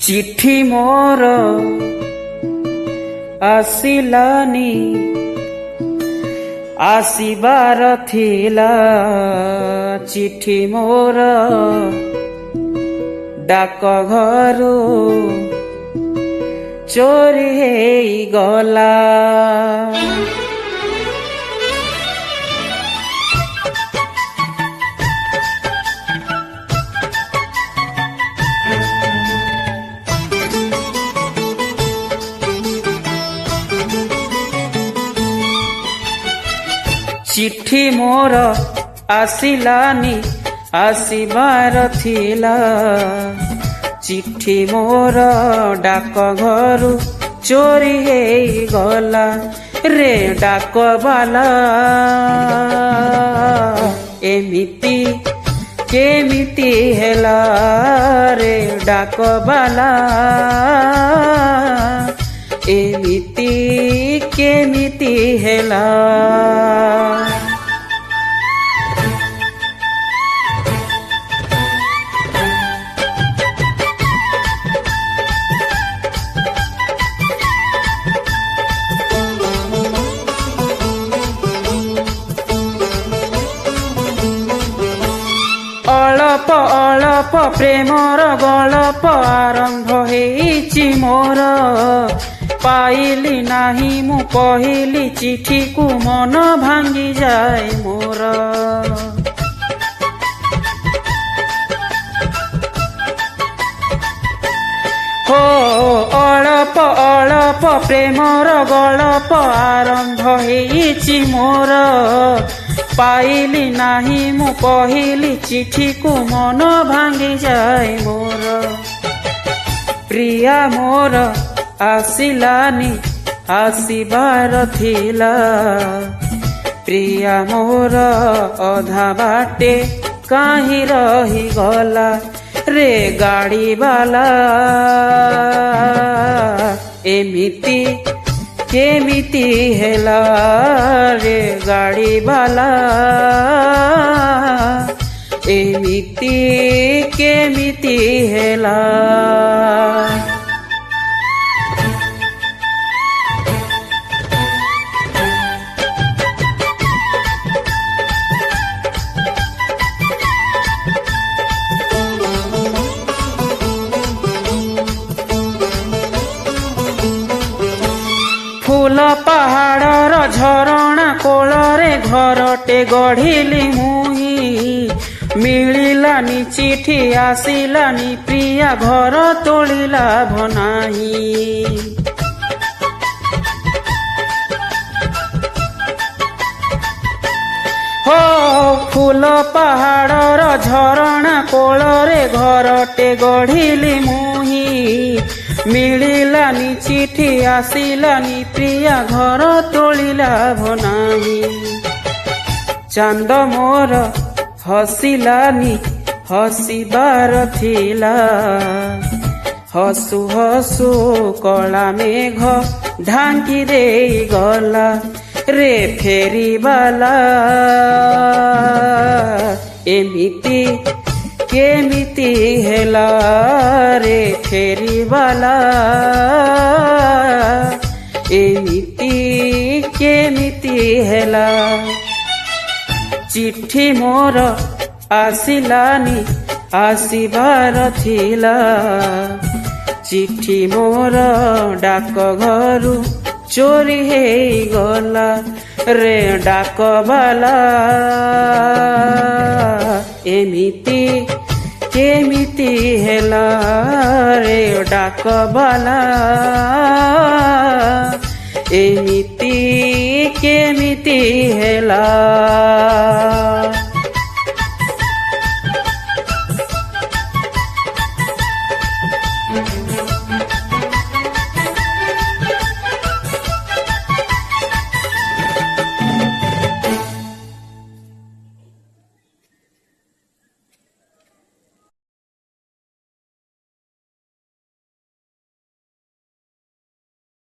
चिट्ठी मोर आसिलानी आसिबार थिला चिट्ठी मोर डाक घरू चोरी हेई गला। चिट्ठी मोर आसिलानी आसिबार थिला चिट्ठी मोर डाक घरू चोरी हेई गला रे डाक बाला एमिति केमिति हेला रे डाक बाला एमिति केमिति हेला। अलप अलप प्रेमर गलप आरंभ हेइछि मोर पाइली नाही मु पहिली चिठी को मन भांगी जाए मोर। हो अलप अलप प्रेमर गलप आरंभ हेइछि मोर पाइली नाही मु पहिली चिठी को मन भांगी जाए मोर। प्रिया मोर आसिलानी आसिबार थिला प्रिया मोर अधा बाटे काहीं रही गला रे गाड़ी वाला एमिति केमिति हेला रे गाड़ी वाला एमिति केमिति हेला। फूल पहाड़र झरणा कोलरे घरटे गढ़िली मुही मिलिलानी चिठी आसिलानी प्रिया घर तोलिला भनाही। हो फूल पहाड़र झरणा कोलरे घरटे गढ़िली मुही मिलिलानी चिठी आसिलानी प्रिया घर तोलिला भनाही। चांद मोर हसिलानी हसिबार थिला हसु हसु कला मेघ ढांकी देई गला रे फेरी बाला एमिति केमिति हेला रे फेरी वाला एमिति केमिति हेला। चिट्ठी मोर आसिलानी आसिबार थिला चिट्ठी मोर डाक घरू चोरी हेई गला रे डाक बाला एमिति केमिति हेला रे डाक बाला एमिति केमिति हेला।